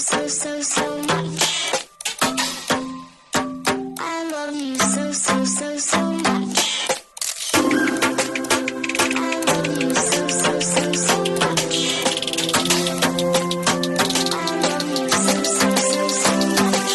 so much. I love you so much. I love you so much. I love you so much.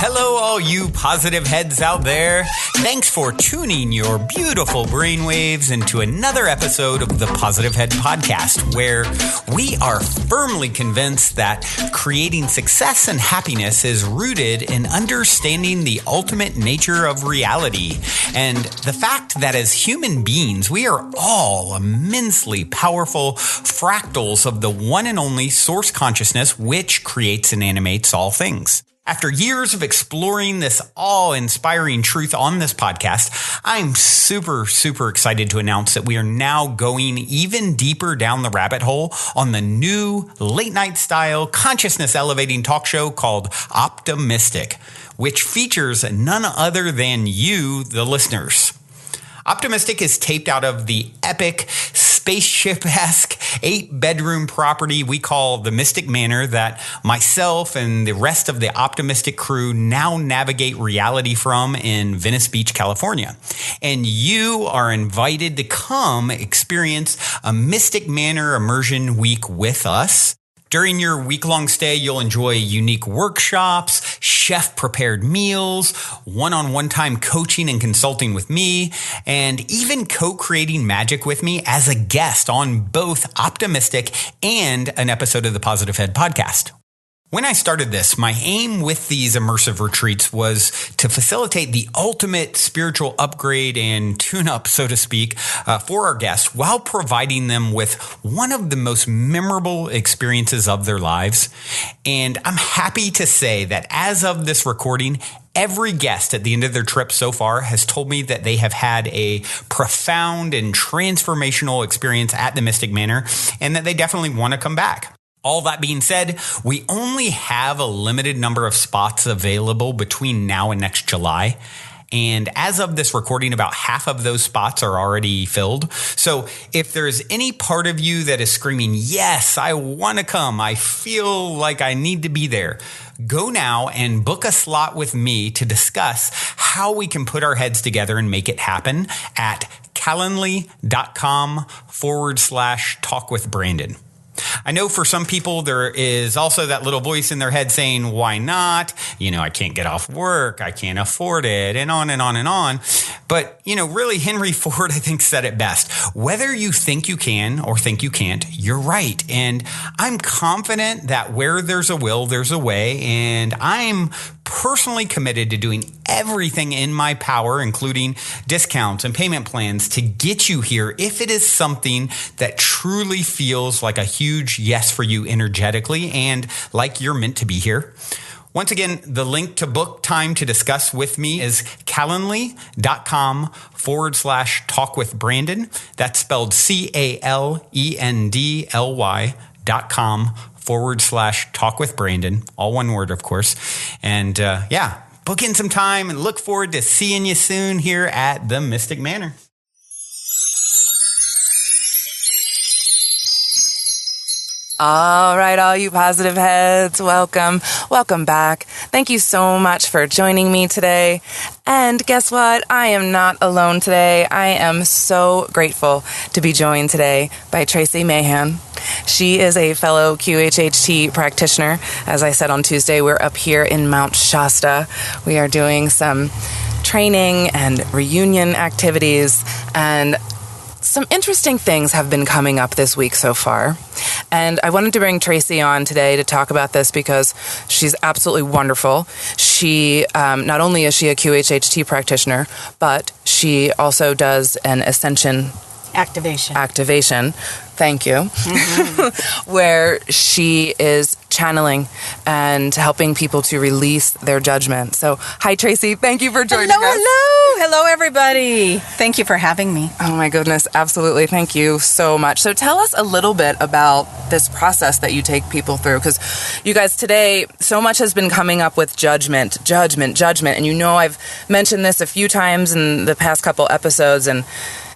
Hello, all you positive heads out there. Thanks for tuning your beautiful brainwaves into another episode of the Positive Head Podcast, where we are firmly convinced that creating success and happiness is rooted in understanding the ultimate nature of reality, and the fact that as human beings, we are all immensely powerful fractals of the one and only source consciousness which creates and animates all things. After years of exploring this awe-inspiring truth on this podcast, I'm super excited to announce that we are now going even deeper down the rabbit hole on the new late-night style consciousness-elevating talk show called Optimistic, which features none other than you, the listeners. Optimistic is taped out of the epic spaceship-esque 8-bedroom property we call the Mystic Manor that myself and the rest of the Optimistic crew now navigate reality from in Venice Beach, California. And you are invited to come experience a Mystic Manor immersion week with us. During your week-long stay, you'll enjoy unique workshops, chef-prepared meals, one-on-one time coaching and consulting with me, and even co-creating magic with me as a guest on both Optimistic and an episode of the Positive Head podcast. When I started this, my aim with these immersive retreats was to facilitate the ultimate spiritual upgrade and tune-up, so to speak, for our guests while providing them with one of the most memorable experiences of their lives. And I'm happy to say that as of this recording, every guest at the end of their trip so far has told me that they have had a profound and transformational experience at the Mystic Manor and that they definitely want to come back. All that being said, we only have a limited number of spots available between now and next July. And as of this recording, about half of those spots are already filled. So if there's any part of you that is screaming, yes, I want to come, I feel like I need to be there, go now and book a slot with me to discuss how we can put our heads together and make it happen at calendly.com/talkwithbrandon. I know for some people there is also that little voice in their head saying, why not? I can't get off work. I can't afford it, and on and on and on. But, really Henry Ford, I think, said it best. Whether you think you can or think you can't, you're right. And I'm confident that where there's a will, there's a way. And I'm personally committed to doing everything in my power, including discounts and payment plans, to get you here if it is something that truly feels like a huge yes for you energetically and like you're meant to be here. Once again, the link to book time to discuss with me is calendly.com/talkwithbrandon. That's spelled calendly.com/talkwithbrandon. All one word, of course. And book in some time and look forward to seeing you soon here at the Mystic Manor. All right, all you positive heads, welcome back. Thank you so much for joining me today. And guess what? I am not alone today. I am so grateful to be joined today by Tracie Mahan. She is a fellow QHHT practitioner. As I said on Tuesday, we're up here in Mount Shasta. We are doing some training and reunion activities, and some interesting things have been coming up this week so far. And I wanted to bring Tracie on today to talk about this because she's absolutely wonderful. She, not only is she a QHHT practitioner, but she also does an Ascension activation. Thank you. Mm-hmm. Where she is channeling and helping people to release their judgment. So, hi, Tracie. Thank you for joining us. Hello, everybody. Thank you for having me. Oh, my goodness. Absolutely. Thank you so much. So tell us a little bit about this process that you take people through, because you guys today, so much has been coming up with judgment. And I've mentioned this a few times in the past couple episodes, and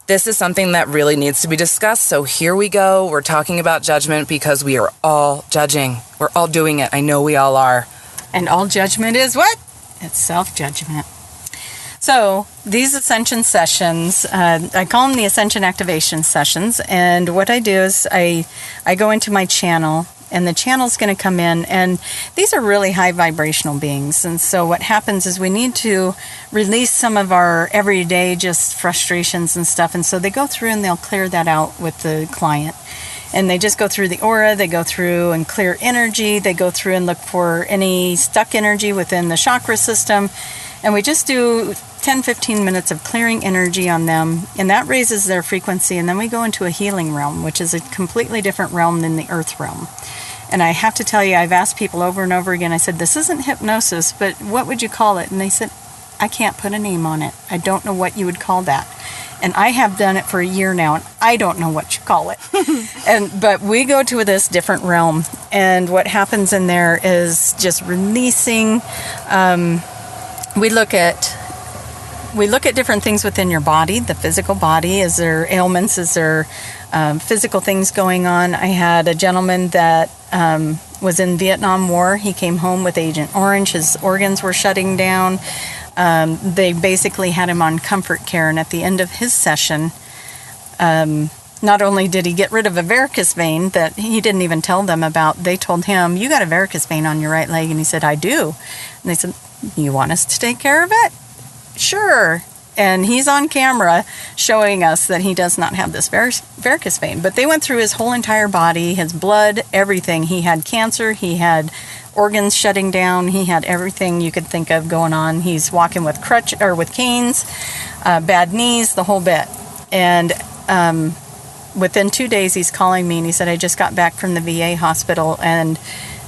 This is something that really needs to be discussed. So here we go. We're talking about judgment because we are all judging. We're all doing it. I know we all are. And all judgment is what? It's self-judgment. So these Ascension sessions, I call them the Ascension activation sessions. And what I do is I go into my channel, and the channel's going to come in, and these are really high vibrational beings. And so what happens is we need to release some of our everyday just frustrations and stuff. And so they go through and they'll clear that out with the client. And they just go through the aura, they go through and clear energy, they go through and look for any stuck energy within the chakra system. And we just do 10-15 minutes of clearing energy on them, and that raises their frequency. And then we go into a healing realm, which is a completely different realm than the earth realm. And I have to tell you, I've asked people over and over again, I said, this isn't hypnosis, but what would you call it? And they said, I can't put a name on it. I don't know what you would call that. And I have done it for a year now, and I don't know what you call it. But we go to this different realm, and what happens in there is just releasing. We look at different things within your body, the physical body. Is there ailments? Is there physical things going on? I had a gentleman that was in Vietnam War. He came home with Agent Orange. His organs were shutting down. They basically had him on comfort care, and at the end of his session, not only did he get rid of a varicose vein that he didn't even tell them about, they told him, you got a varicose vein on your right leg, and he said, I do. And they said, you want us to take care of it? Sure. And he's on camera showing us that he does not have this varicose vein. But they went through his whole entire body, his blood, everything. He had cancer. He had organs shutting down. He had everything you could think of going on. He's walking with with canes, bad knees, the whole bit. And within 2 days, he's calling me, and he said, I just got back from the VA hospital, and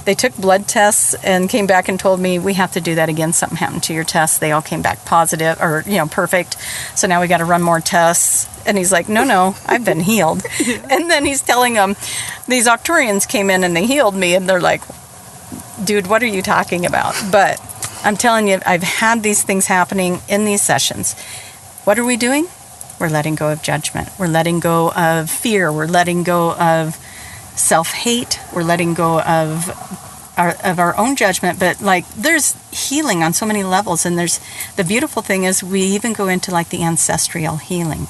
they took blood tests and came back and told me, we have to do that again. Something happened to your tests. They all came back positive, or, perfect. So now we got to run more tests. And he's like, no, I've been healed. And then he's telling them, these Octurians came in and they healed me. And they're like, dude, what are you talking about? But I'm telling you, I've had these things happening in these sessions. What are we doing? We're letting go of judgment. We're letting go of fear. We're letting go of self-hate. We're letting go of our own judgment. But there's healing on so many levels. And the beautiful thing is we even go into the ancestral healing,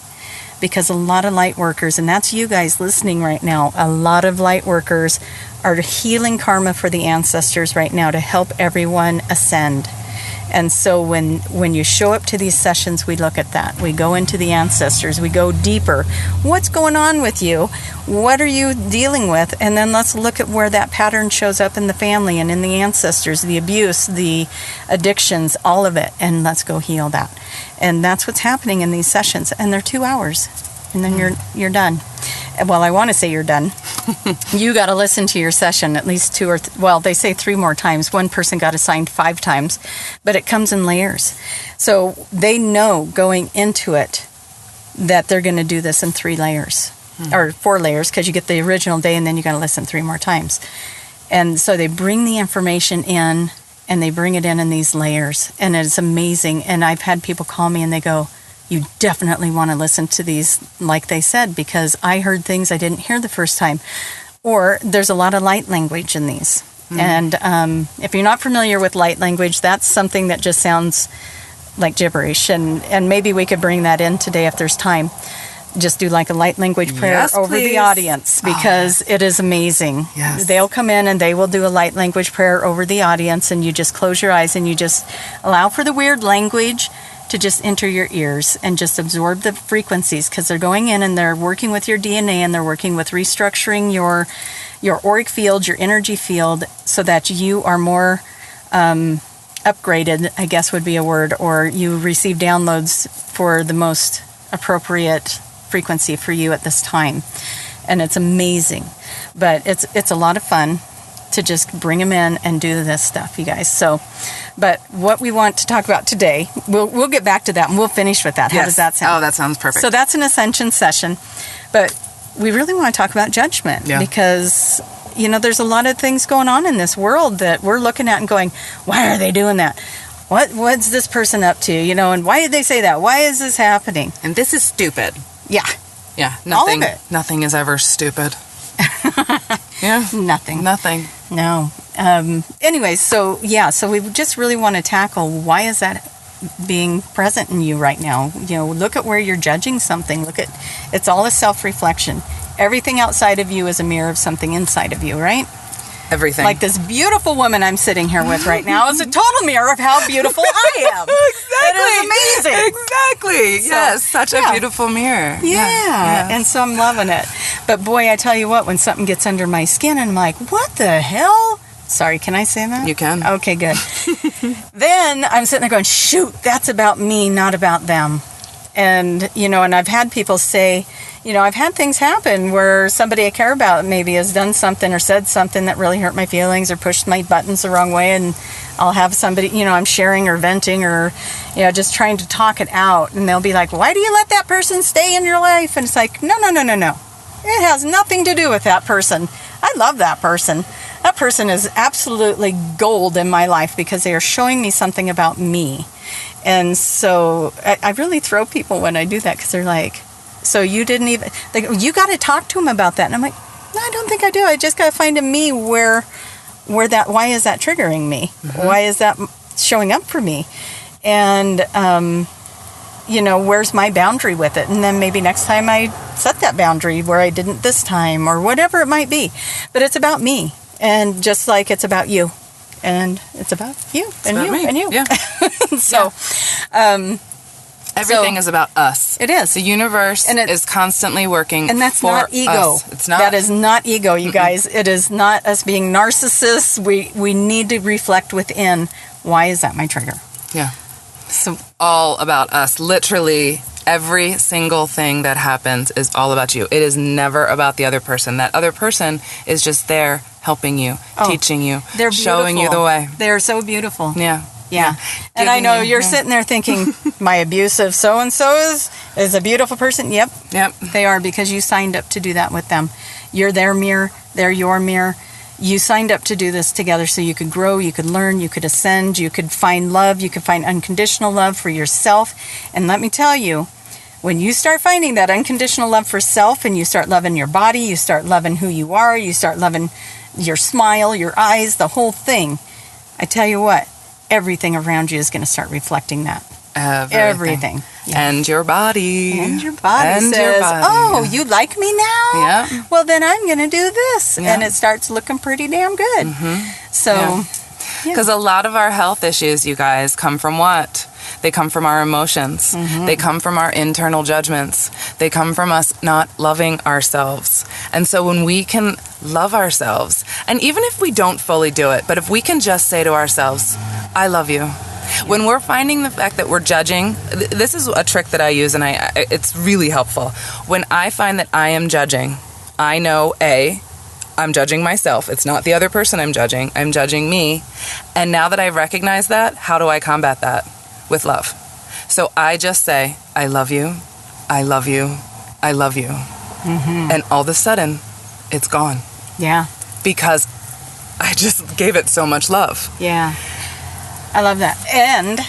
because a lot of light workers, and that's you guys listening right now, a lot of light workers are healing karma for the ancestors right now to help everyone ascend. And so when you show up to these sessions, we look at that. We go into the ancestors. We go deeper. What's going on with you? What are you dealing with? And then let's look at where that pattern shows up in the family and in the ancestors, the abuse, the addictions, all of it. And let's go heal that. And that's what's happening in these sessions. And they're 2 hours. And then you're done. Well, I want to say you're done. You got to listen to your session at least 2 or they say 3 more times. One person got assigned 5 times, but it comes in layers. So they know going into it that they're going to do this in 3 layers or 4 layers, because you get the original day and then you got to listen 3 more times. And so they bring the information in, and they bring it in these layers, and it's amazing. And I've had people call me and they go, you definitely want to listen to these, like they said, because I heard things I didn't hear the first time. Or there's a lot of light language in these. And if you're not familiar with light language, that's something that just sounds like gibberish. And maybe we could bring that in today if there's time. Just do a light language prayer over the audience, because it is amazing. Yes. They'll come in and they will do a light language prayer over the audience, and you just close your eyes and you just allow for the weird language to just enter your ears and just absorb the frequencies, because they're going in and they're working with your DNA, and they're working with restructuring your auric field, your energy field, so that you are more upgraded, I guess would be a word, or you receive downloads for the most appropriate frequency for you at this time. And it's amazing. But it's a lot of fun to just bring them in and do this stuff, you guys. So, but what we want to talk about today, we'll get back to that and we'll finish with that. How does that sound? Oh, that sounds perfect. So that's an Ascension session. But we really want to talk about judgment, because, there's a lot of things going on in this world that we're looking at and going, why are they doing that? What's this person up to? And why did they say that? Why is this happening? And this is stupid. Yeah. Yeah. All Nothing. of it. Nothing is ever stupid. Yeah. Nothing. Nothing. No. Anyways, so we just really want to tackle, why is that being present in you right now? Look at where you're judging something. It's all a self-reflection. Everything outside of you is a mirror of something inside of you, right? Everything. Like this beautiful woman I'm sitting here with right now is a total mirror of how beautiful I am. Exactly. It is amazing. Exactly. So, yes. Such a beautiful mirror. Yeah. And so I'm loving it. But boy, I tell you what, when something gets under my skin, I'm like, what the hell? Sorry, can I say that? You can. Okay, good. Then I'm sitting there going, shoot, that's about me, not about them. And, and I've had people say, I've had things happen where somebody I care about maybe has done something or said something that really hurt my feelings or pushed my buttons the wrong way, and I'll have somebody, I'm sharing or venting or, just trying to talk it out, and they'll be like, why do you let that person stay in your life? And it's like, no. It has nothing to do with that person. I love that person. That person is absolutely gold in my life because they are showing me something about me. And so I really throw people when I do that, because they're like, so you didn't even, you got to talk to him about that. And I'm like, no, I don't think I do. I just got to find in me why is that triggering me? Mm-hmm. Why is that showing up for me? And, where's my boundary with it? And then maybe next time I set that boundary where I didn't this time, or whatever it might be. But it's about me. And just like it's about you. And it's about you and you and you. Yeah. So, everything is about us. It is. The universe is constantly working. And that's for not ego. Us. It's not. That is not ego, you guys. It is not us being narcissists. We need to reflect within, why is that my trigger? Yeah. So all about us. Literally, every single thing that happens is all about you. It is never about the other person. That other person is just there helping you, teaching you, they're showing you the way. They're so beautiful. Yeah. Yeah. And I know you're sitting there thinking, my abusive so-and-so is a beautiful person. Yep. They are, because you signed up to do that with them. You're their mirror. They're your mirror. You signed up to do this together so you could grow, you could learn, you could ascend, you could find love, you could find unconditional love for yourself. And let me tell you, when you start finding that unconditional love for self, and you start loving your body, you start loving who you are, you start loving your smile, your eyes, the whole thing, I tell you what, everything around you is going to start reflecting that. Everything. Yeah. And your body. And your body says, you like me now? Yeah. Well, then I'm going to do this. Yeah. And it starts looking pretty damn good. Mm-hmm. So, because a lot of our health issues, you guys, come from what? They come from our emotions. Mm-hmm. They come from our internal judgments. They come from us not loving ourselves. And so when we can love ourselves, and even if we don't fully do it, but if we can just say to ourselves, I love you. When we're finding the fact that we're judging, this is a trick that I use, and it's really helpful. When I find that I am judging, I know, I'm judging myself. It's not the other person I'm judging me. And now that I've recognized that, how do I combat that? With love. So I just say, I love you, I love you, I love you. Mm-hmm. And all of a sudden, it's gone. Yeah. Because I just gave it so much love. Yeah. I love that. And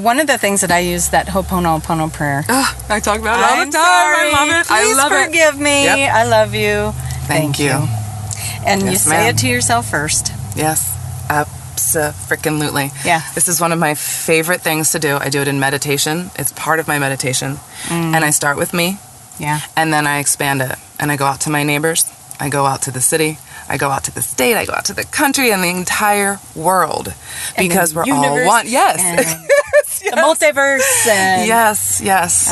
one of the things that I use, that Ho'oponopono prayer. I talk about it all the time. Sorry. I love it. Please I love it. Forgive me. Yep. I love you. Thank you. And yes, you say it to yourself first. Yes. Abso-freaking-lutely. Yeah. This is one of my favorite things to do. I do it in meditation. It's part of my meditation. And I start with me. Yeah. And then I expand it. And I go out to my neighbors. I go out to the city. I go out to the state. I go out to the country and the entire world. Because we're all one. Yes. Yes. The multiverse. And yes.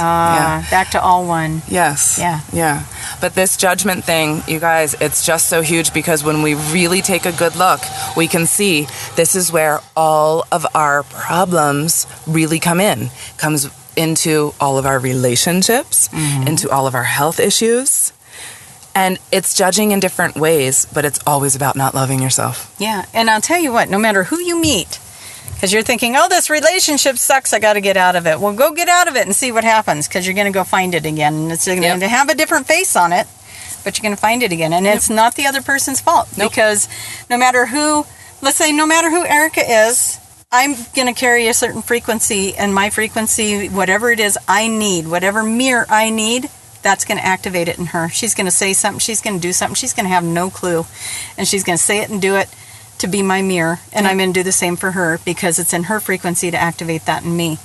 Back to all one. Yes. Yeah. But this judgment thing, you guys, it's just so huge, because when we really take a good look, we can see this is where all of our problems really comes into all of our relationships, into all of our health issues. And it's judging in different ways, but it's always about not loving yourself. Yeah. And I'll tell you what, no matter who you meet, because you're thinking, this relationship sucks, I got to get out of it. Well, go get out of it and see what happens, because you're going to go find it again. And it's going to have a different face on it, but you're going to find it again. And it's not the other person's fault, because no matter who Erica is, I'm going to carry a certain frequency, and my frequency, whatever it is I need, whatever mirror I need, that's going to activate it in her. She's going to say something. She's going to do something. She's going to have no clue. And she's going to say it and do it to be my mirror. And I'm going to do the same for her because it's in her frequency to activate that in me.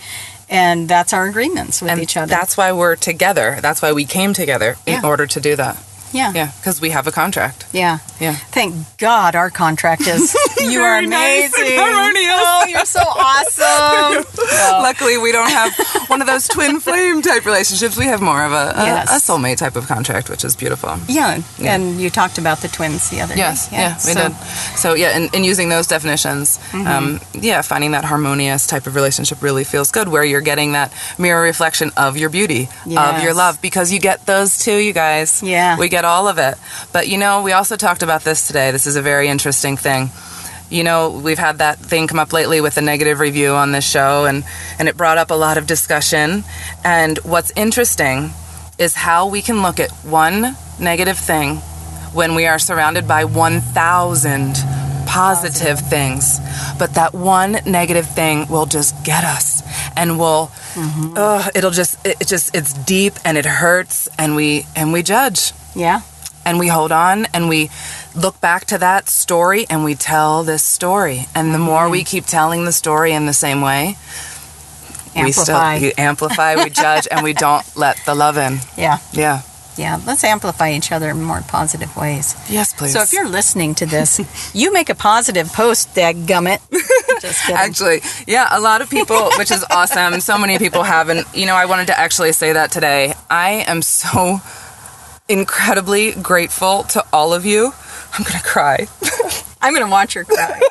And that's our agreements with each other. That's why we're together. That's why we came together in order to do that. Yeah. Yeah, because we have a contract. Yeah. Yeah. Thank God our contract is, you are amazing. Nice and harmonious. Oh, you're so awesome. Oh. Luckily, we don't have one of those twin flame type relationships. We have more of a soulmate type of contract, which is beautiful. Yeah. And you talked about the twins the other day. Yes, we did. So, in using those definitions, finding that harmonious type of relationship really feels good, where you're getting that mirror reflection of your beauty, of your love, because you get those too, you guys. Yeah. We get all of it. But, we also talked about this today. This is a very interesting thing. We've had that thing come up lately with a negative review on this show, and it brought up a lot of discussion. And what's interesting is how we can look at one negative thing when we are surrounded by 1,000 positive things. But that one negative thing will just get us, and it's deep and it hurts, and we judge. Yeah. And we hold on and we look back to that story and we tell this story. And the more we keep telling the story in the same way, we judge, and we don't let the love in. Yeah. Yeah. Yeah. Let's amplify each other in more positive ways. Yes, please. So if you're listening to this, you make a positive post, dadgummit. Just kidding. Actually, a lot of people, which is awesome. So many people have. And, I wanted to actually say that today. I am so incredibly grateful to all of you. I'm going to cry. I'm going to watch her cry.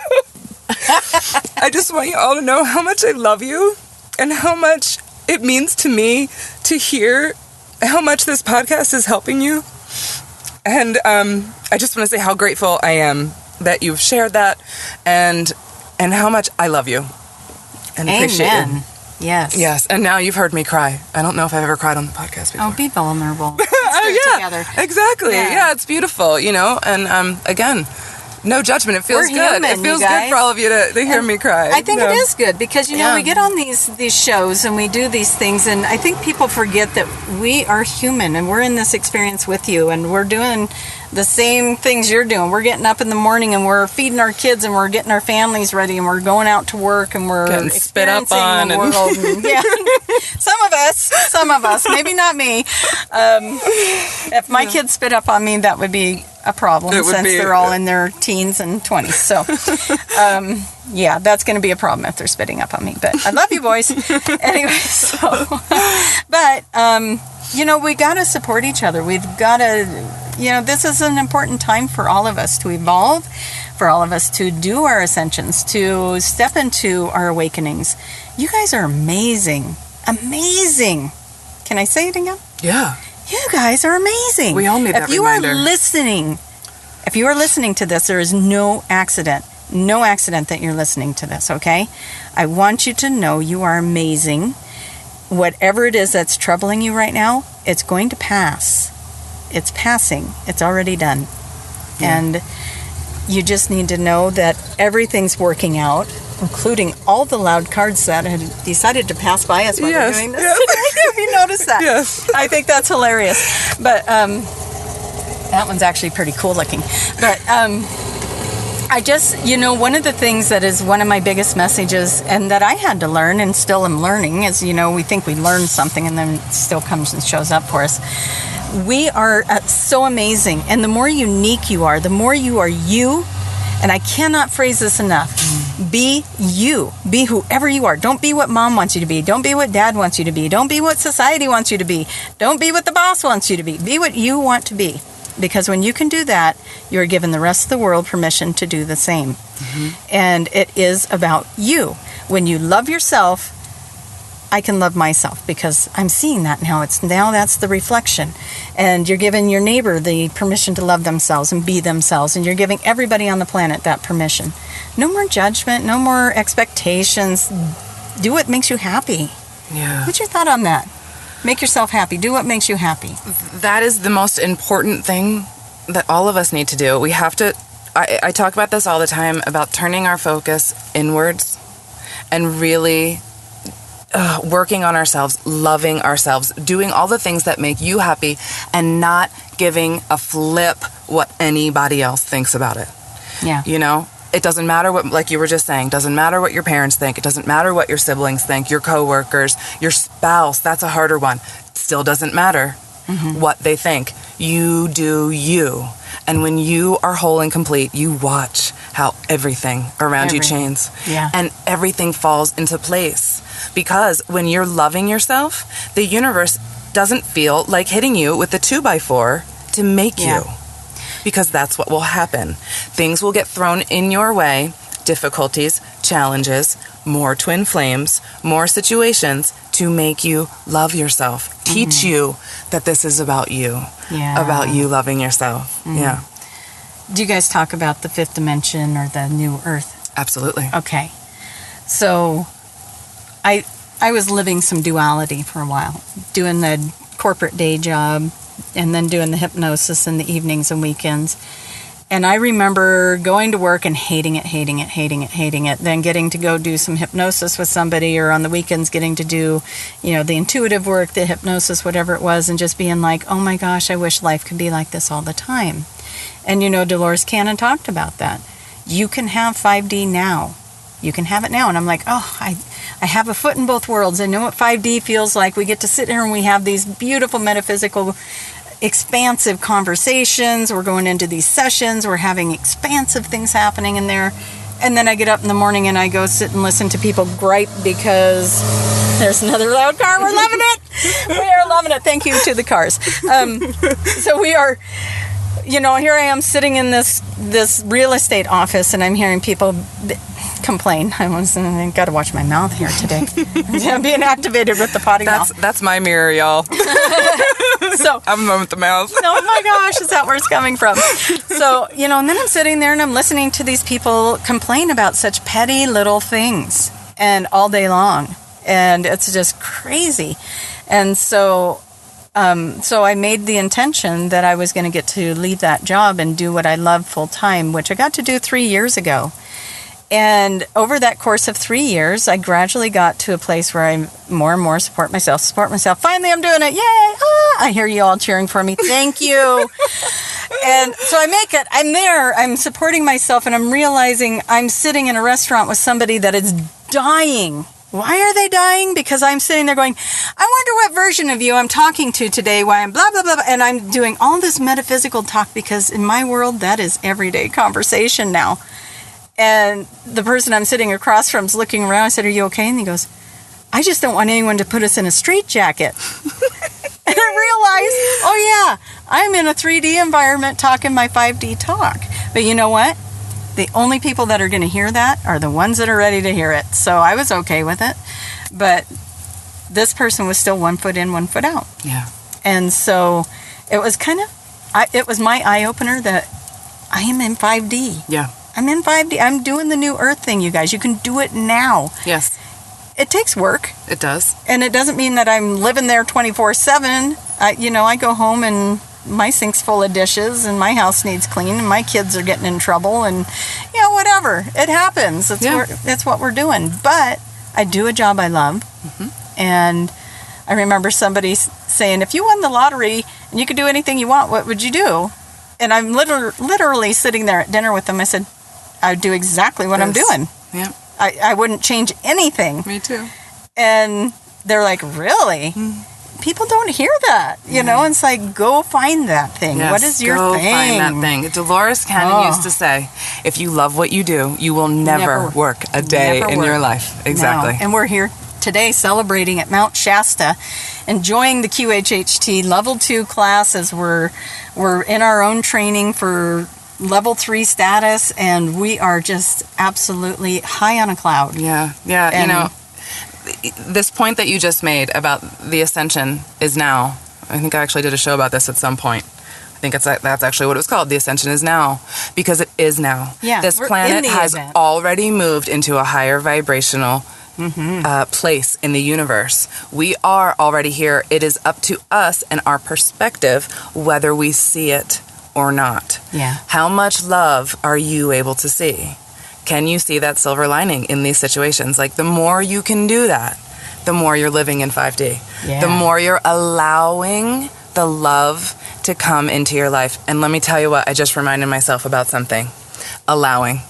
I just want you all to know how much I love you and how much it means to me to hear how much this podcast is helping you. And I just want to say how grateful I am that you've shared that, and how much I love you and appreciate you. Yes. And now you've heard me cry. I don't know if I've ever cried on the podcast before. Oh, be vulnerable. Together. Exactly. Yeah, it's beautiful, and again, no judgment. It feels good. Human, it feels good for all of you to hear me cry. I think it is good because, we get on these shows and we do these things, and I think people forget that we are human and we're in this experience with you, and we're doing the same things you're doing. We're getting up in the morning and we're feeding our kids and we're getting our families ready and we're going out to work and we're getting spit up on the world. Some of us, maybe not me. If my kids spit up on me, that would be a problem they're all in their teens and 20s. So, that's going to be a problem if they're spitting up on me. But I love you, boys. Anyway, we got to support each other. We've got to, this is an important time for all of us to evolve, for all of us to do our ascensions, to step into our awakenings. You guys are amazing. Amazing. Can I say it again? Yeah. You guys are amazing. We all need that reminder. If you are listening to this, there is no accident that you're listening to this, okay? I want you to know you are amazing. Whatever it is that's troubling you right now, it's going to pass. It's passing. It's already done. Yeah. And you just need to know that everything's working out, including all the loud cards that had decided to pass by us while we're doing this. Yes. Have you noticed that? Yes. I think that's hilarious. But that one's actually pretty cool looking. But I just, one of the things that is one of my biggest messages, and that I had to learn and still am learning, is, we think we learned something and then it still comes and shows up for us. We are so amazing. And the more unique you are, the more you are you. And I cannot phrase this enough. Be you. Be whoever you are. Don't be what mom wants you to be. Don't be what dad wants you to be. Don't be what society wants you to be. Don't be what the boss wants you to be. Be what you want to be. Because when you can do that, you're given the rest of the world permission to do the same. Mm-hmm. And it is about you. When you love yourself, I can love myself because I'm seeing that now. That's the reflection. And you're giving your neighbor the permission to love themselves and be themselves. And you're giving everybody on the planet that permission. No more judgment, no more expectations. Do what makes you happy. Yeah. What's your thought on that? Make yourself happy. Do what makes you happy. That is the most important thing that all of us need to do. We have to, I talk about this all the time, about turning our focus inwards and really working on ourselves, loving ourselves, doing all the things that make you happy, and not giving a flip what anybody else thinks about it. Yeah. You know, it doesn't matter what, like you were just saying, doesn't matter what your parents think. It doesn't matter what your siblings think, your coworkers, your spouse. That's a harder one. Still doesn't matter what they think. You do you. And when you are whole and complete, you watch how everything around you changes. Yeah. And everything falls into place. Because when you're loving yourself, the universe doesn't feel like hitting you with a 2x4 to make you. Because that's what will happen. Things will get thrown in your way, difficulties, challenges, more twin flames, more situations to make you love yourself. Teach you that this is about you. About you loving yourself. Yeah. Do you guys talk about the fifth dimension or the new earth? Absolutely. Okay. So I was living some duality for a while, doing the corporate day job and then doing the hypnosis in the evenings and weekends. And I remember going to work and hating it, then getting to go do some hypnosis with somebody, or on the weekends getting to do, the intuitive work, the hypnosis, whatever it was, and just being like, oh my gosh, I wish life could be like this all the time. And Dolores Cannon talked about that. You can have 5D now. You can have it now. And I'm like, oh, I have a foot in both worlds. I know what 5D feels like. We get to sit here and we have these beautiful metaphysical, expansive conversations. We're going into these sessions. We're having expansive things happening in there. And then I get up in the morning and I go sit and listen to people gripe because there's another loud car. We're loving it. We are loving it. Thank you to the cars. So we are... here I am sitting in this real estate office, and I'm hearing people complain. I got to watch my mouth here today. I'm being activated with the potty mouth. That's my mirror, y'all. So I'm with the mouth. Oh my gosh, is that where it's coming from? So, and then I'm sitting there and I'm listening to these people complain about such petty little things, and all day long. And it's just crazy. And so I made the intention that I was going to get to leave that job and do what I love full time, which I got to do 3 years ago. And over that course of 3 years, I gradually got to a place where I more and more support myself. Finally, I'm doing it. Yay! I hear you all cheering for me. Thank you. And so I make it. I'm there. I'm supporting myself, and I'm realizing I'm sitting in a restaurant with somebody that is dying. Why are they dying? Because I'm sitting there going, I wonder what version of you I'm talking to today, why I'm blah, blah, blah. And I'm doing all this metaphysical talk because in my world, that is everyday conversation now. And the person I'm sitting across from is looking around. I said, are you okay? And he goes, I just don't want anyone to put us in a straitjacket. And I realized, oh yeah, I'm in a 3D environment talking my 5D talk. But you know what? The only people that are going to hear that are the ones that are ready to hear it. So I was okay with it. But this person was still 1 foot in, 1 foot out. Yeah. And so it was it was my eye-opener that I am in 5D. Yeah. I'm in 5D. I'm doing the new Earth thing, you guys. You can do it now. Yes. It takes work. It does. And it doesn't mean that I'm living there 24/7. I go home and my sink's full of dishes and my house needs clean and my kids are getting in trouble and, whatever. It happens. That's what we're doing. But I do a job I love. Mm-hmm. And I remember somebody saying, if you won the lottery and you could do anything you want, what would you do? And I'm literally sitting there at dinner with them. I said, I would do exactly what I'm doing. Yeah. I wouldn't change anything. Me too. And they're like, really? People don't hear that, and it's like, go find that thing. Yes, what is your go thing? Find that thing. Dolores Cannon used to say, if you love what you do, you will never work a day in your life. Exactly. No. And we're here today celebrating at Mount Shasta, enjoying the QHHT Level 2 class as we're in our own training for Level 3 status, and we are just absolutely high on a cloud. Yeah. And this point that you just made about the Ascension is now. I think I actually did a show about this at some point. I think that's actually what it was called. The Ascension is now, because it is now. Yeah, this planet has already moved into a higher vibrational place in the universe. We are already here. It is up to us and our perspective whether we see it or not. Yeah. How much love are you able to see? Can you see that silver lining in these situations? Like, the more you can do that, the more you're living in 5D. Yeah. The more you're allowing the love to come into your life. And let me tell you what, I just reminded myself about something. Allowing.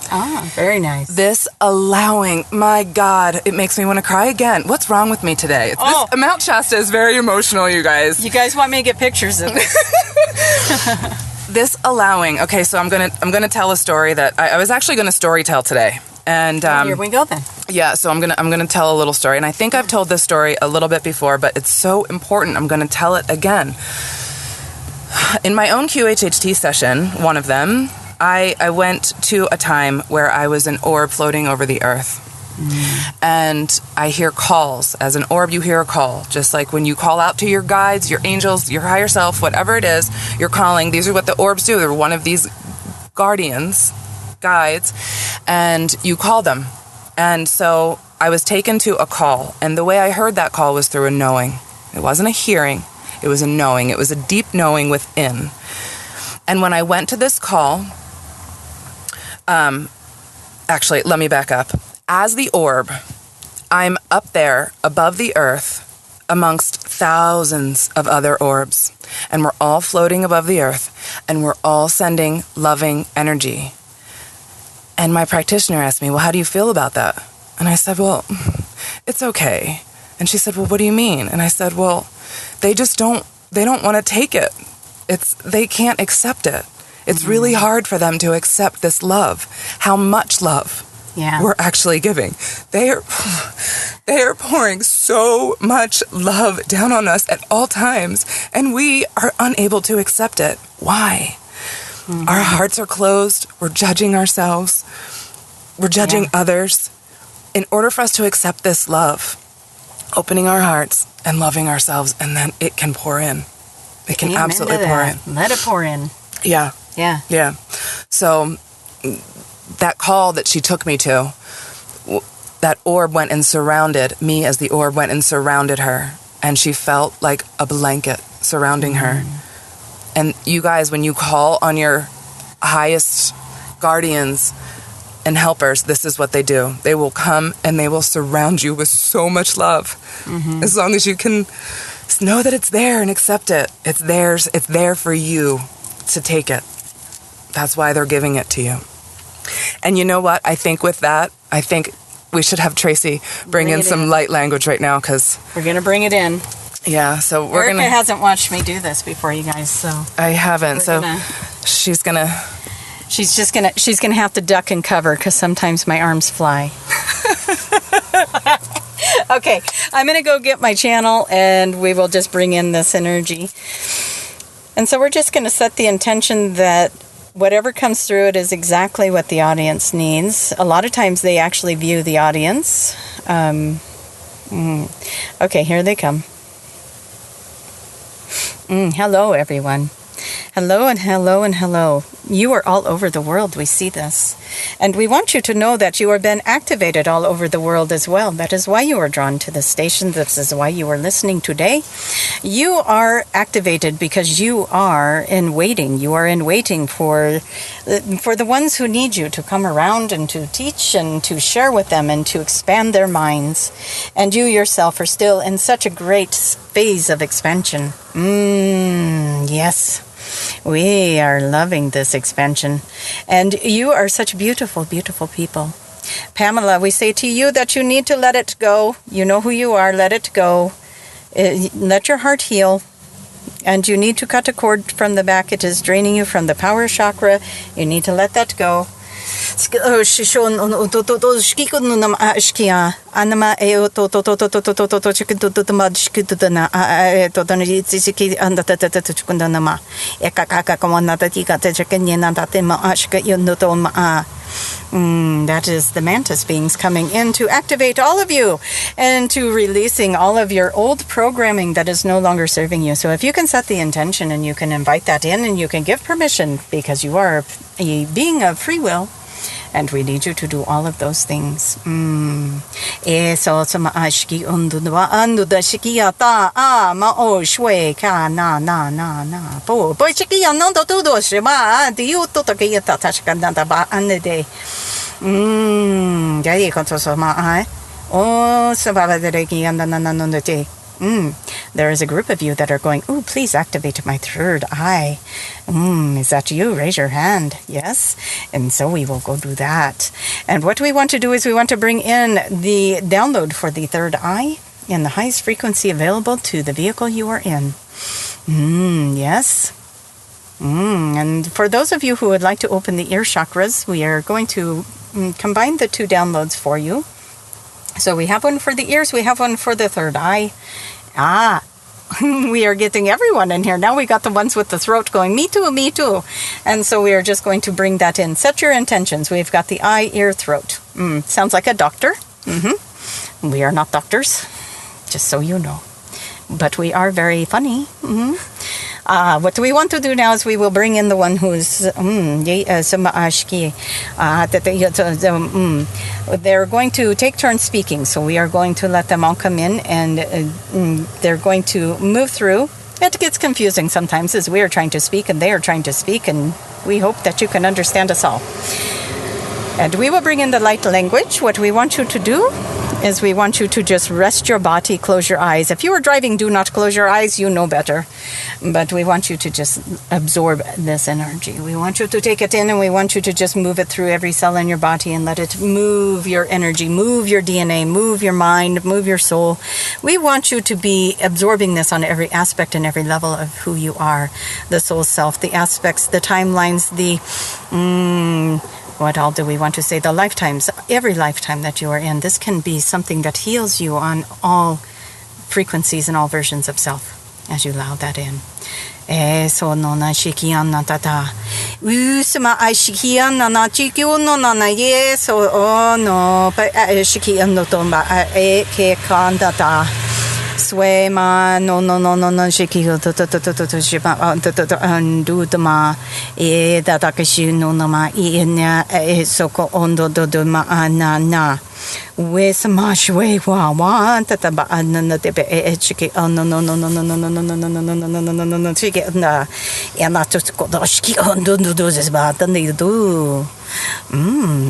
Ah, very nice. This allowing, my God, it makes me want to cry again. What's wrong with me today? Mount Shasta is very emotional, you guys. You guys want me to get pictures of this? This allowing. Okay, so I'm gonna tell a story that I was actually gonna story tell today. And Here we go then. yeah, so I'm gonna tell a little story, and I think I've told this story a little bit before, but it's so important. I'm gonna tell it again. In my own QHHT session, one of them, I went to a time where I was an orb floating over the earth. And I hear calls. As an orb, you hear a call. Just like when you call out to your guides, your angels, your higher self, whatever it is, you're calling. These are what the orbs do. They're one of these guardians, guides, and you call them. And so I was taken to a call. And the way I heard that call was through a knowing. It wasn't a hearing. It was a knowing. It was a deep knowing within. And when I went to this call, actually, let me back up. As the orb, I'm up there above the earth amongst thousands of other orbs. And we're all floating above the earth. And we're all sending loving energy. And my practitioner asked me, well, how do you feel about that? And I said, well, it's okay. And she said, well, what do you mean? And I said, well, they don't want to take it. They can't accept it. It's really hard for them to accept this love. How much love we're actually giving. They are pouring so much love down on us at all times, and we are unable to accept it. Why? Our hearts are closed. We're judging ourselves. We're judging others. In order for us to accept this love, opening our hearts and loving ourselves, and then it can pour in. It can absolutely pour in. Let it pour in. Yeah. Yeah. Yeah. So that call that she took me to, that orb went and surrounded me as the orb went and surrounded her. And she felt like a blanket surrounding her. And you guys, when you call on your highest guardians and helpers, this is what they do. They will come and they will surround you with so much love. As long as you can know that it's there and accept it. It's theirs. It's there for you to take it. That's why they're giving it to you. And you know what? I think with that, we should have Tracie bring in some light language right now, because we're going to bring it in. Yeah, so we're Erica hasn't watched me do this before, you guys, so I haven't. So she's gonna have to duck and cover, because sometimes my arms fly. Okay, I'm going to go get my channel, and we will just bring in this energy. And so we're just going to set the intention that whatever comes through it is exactly what the audience needs. A lot of times they actually view the audience. Okay, here they come. Hello, everyone. Hello and hello and hello. You are all over the world. We see this. And we want you to know that you are being activated all over the world as well. That is why you are drawn to this station. This is why you are listening today. You are activated because you are in waiting. You are in waiting for the ones who need you to come around and to teach and to share with them and to expand their minds. And you yourself are still in such a great phase of expansion. Yes. We are loving this expansion. And you are such beautiful, beautiful people. Pamela, we say to you that you need to let it go. You know who you are. Let it go. Let your heart heal. And you need to cut a cord from the back. It is draining you from the power chakra. You need to let that go. That is the mantis beings coming in to activate all of you and to releasing all of your old programming that is no longer serving you. So if you can set the intention and you can invite that in and you can give permission, because you are a being of free will, and we need you to do all of those things. So some ashki undwa anduda shikiata ma o shwe ka na po shiki anando todo shima do you to takiyata tashkanda ba anede. Dai konto so ma ai Oh, there is a group of you that are going, "Ooh, please activate my third eye." Is that you? Raise your hand. Yes. And so we will go do that. And what we want to do is we want to bring in the download for the third eye in the highest frequency available to the vehicle you are in. Yes. And for those of you who would like to open the ear chakras, we are going to combine the two downloads for you. So we have one for the ears, we have one for the third eye. We are getting everyone in here. Now we got the ones with the throat going, me too, me too. And so we are just going to bring that in. Set your intentions. We've got the eye, ear, throat. Sounds like a doctor. We are not doctors, just so you know. But we are very funny. What we want to do now is we will bring in the one who's they're going to take turns speaking, so we are going to let them all come in, and they're going to move through. It gets confusing sometimes as we are trying to speak and they are trying to speak, and we hope that you can understand us all. And we will bring in the light language. What we want you to do is we want you to just rest your body, close your eyes. If you are driving, do not close your eyes. You know better. But we want you to just absorb this energy. We want you to take it in, and we want you to just move it through every cell in your body and let it move your energy, move your DNA, move your mind, move your soul. We want you to be absorbing this on every aspect and every level of who you are, the soul self, the aspects, the timelines, the... what all do we want to say? The lifetimes, every lifetime that you are in. This can be something that heals you on all frequencies and all versions of self as you allow that in. So no na shikian na tata. Usma I shikian na chikyo no na ye so no pa shikian no tomba e ke kandata. Sway ma no shiki to shiba do the ma e that akashi no ma e nya e soko ondo do ma na we sama shwe wa tata ba na te e chiki no chiki na e na to ko do shiki ondo do is ba ta ni do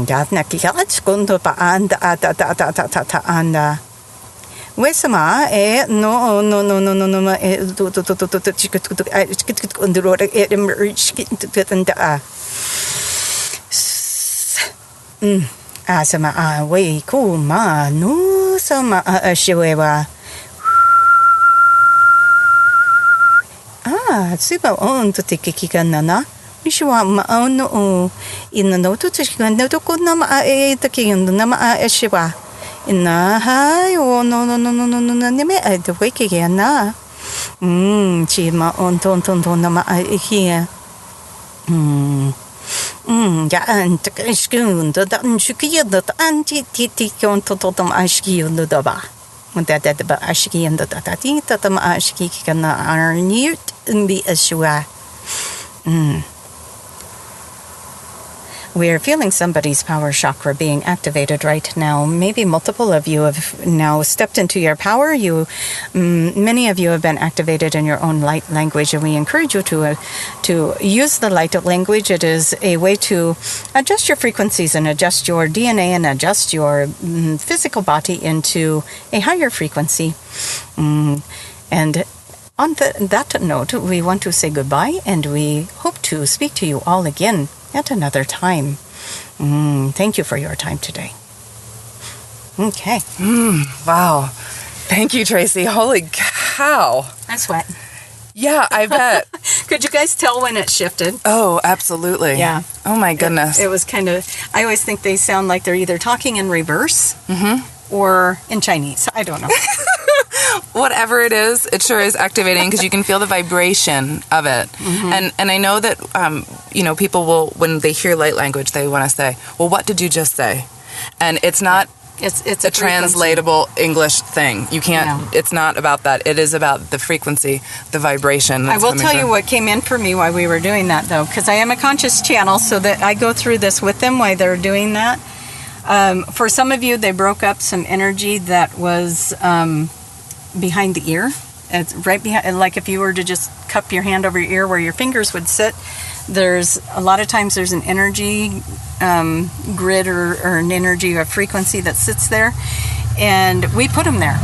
that na ki ka kondo pa anda ta anda. Wesama no asama we kuma no sama shiwewa super on to take kikanana Mishwa ma no in the note to chikan to kuna ma e taking the nama shiwa. Hi, oh no, neme the wake again na. Chima on ton nama here. Ja, and skun the shuki that anti titi on totem ashki on the daba. That the ashki and the tati tatam ashki can iron it and be a shua. We're feeling somebody's power chakra being activated right now. Maybe multiple of you have now stepped into your power. Many of you have been activated in your own light language, and we encourage you to use the light language. It is a way to adjust your frequencies and adjust your DNA and adjust your physical body into a higher frequency. And on that note, we want to say goodbye, and we hope to speak to you all again at another time. Thank you for your time today. Okay. Wow. Thank you, Tracie. Holy cow. I sweat. Yeah, I bet. Could you guys tell when it shifted? Oh, absolutely. Yeah. Oh, my goodness. It was kind of, I always think they sound like they're either talking in reverse or in Chinese. I don't know. Whatever it is, it sure is activating because you can feel the vibration of it. And I know that, people will, when they hear light language, they want to say, well, what did you just say? And it's not... It's a translatable English thing. You can't, It's not about that. It is about the frequency, the vibration. I will tell you what came in for me while we were doing that, though, because I am a conscious channel, so that I go through this with them while they're doing that. For some of you, they broke up some energy that was behind the ear. It's right behind, like if you were to just cup your hand over your ear where your fingers would sit. There's a lot of times there's an energy grid or an energy or frequency that sits there, And we put them there.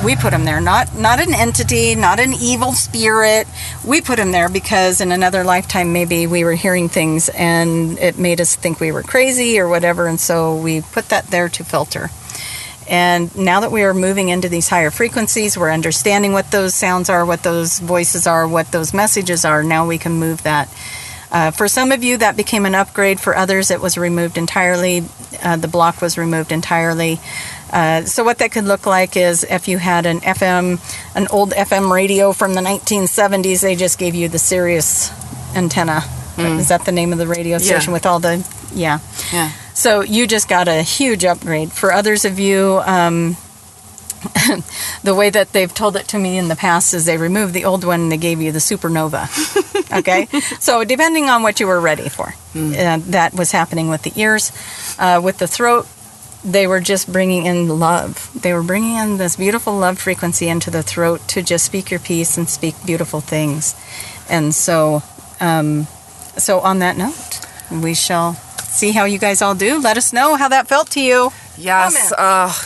We put them there, not an entity, not an evil spirit. We put them there because in another lifetime, maybe we were hearing things and it made us think we were crazy or whatever. And so we put that there to filter. And now that we are moving into these higher frequencies, we're understanding what those sounds are, what those voices are, what those messages are. Now we can move that. For some of you, that became an upgrade. For others, it was removed entirely. The block was removed entirely. So what that could look like is if you had an old FM radio from the 1970s, they just gave you the Sirius antenna. Is that the name of the radio station with all the... Yeah. So you just got a huge upgrade. For others of you, the way that they've told it to me in the past is they removed the old one and they gave you the supernova. Okay? So depending on what you were ready for. That was happening with the ears. With the throat, they were just bringing in love. They were bringing in this beautiful love frequency into the throat to just speak your piece and speak beautiful things. And so on that note, we shall see how you guys all do. Let us know how that felt to you. Yes.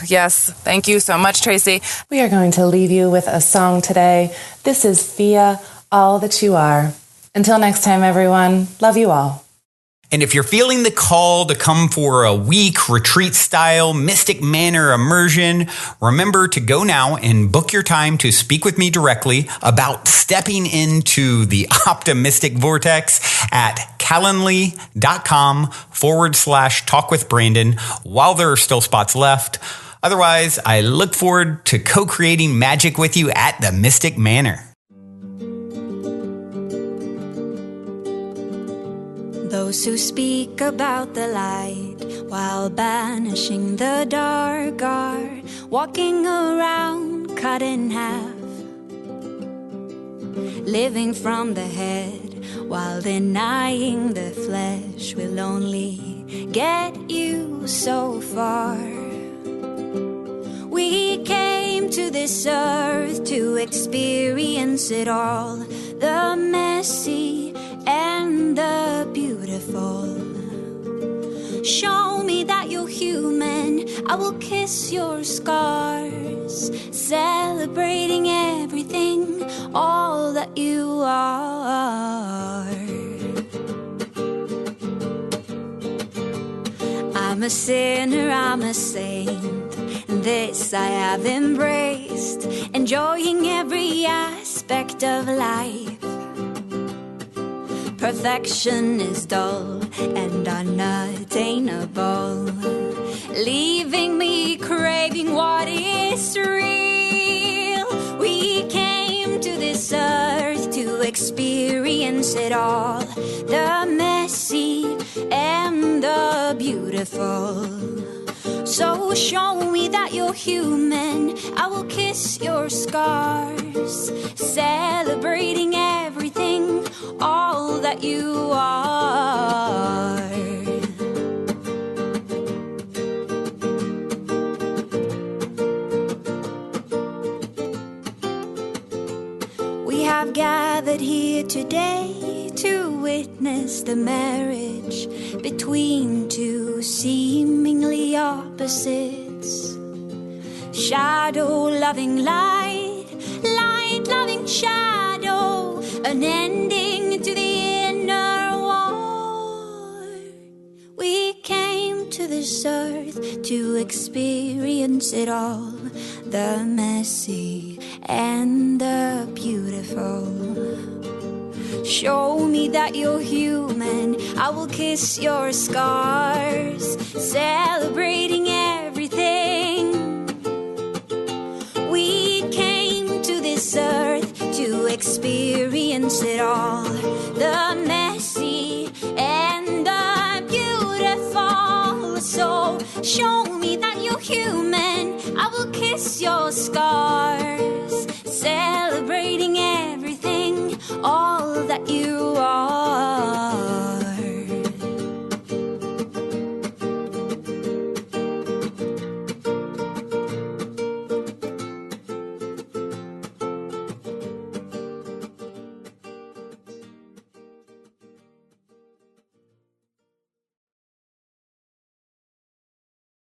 Yes. Thank you so much, Tracie. We are going to leave you with a song today. This is Thea, All That You Are. Until next time, everyone. Love you all. And if you're feeling the call to come for a week retreat-style Mystic Manor immersion, remember to go now and book your time to speak with me directly about stepping into the optimistic vortex at calendly.com/talk with Brandon while there are still spots left. Otherwise, I look forward to co-creating magic with you at the Mystic Manor. Those who speak about the light while banishing the dark are walking around cut in half, living from the head while denying the flesh will only get you so far. We came to this earth to experience it all, the messy and the beautiful. Show me that you're human, I will kiss your scars, celebrating everything, all that you are. I'm a sinner, I'm a saint, this I have embraced, enjoying every aspect of life. Perfection is dull and unattainable, leaving me craving what is real. We came to this earth to experience it all, the messy and the beautiful. So show me that you're human, I will kiss your scars, celebrating everything, all that you are. We have gathered here today to witness the marriage between two seemingly opposites. Shadow-loving light, light-loving shadow, an ending to the inner war. We came to this earth to experience it all, the messy and the beautiful. Show me that you're human, I will kiss your scars, celebrating everything. We came to this earth to experience it all,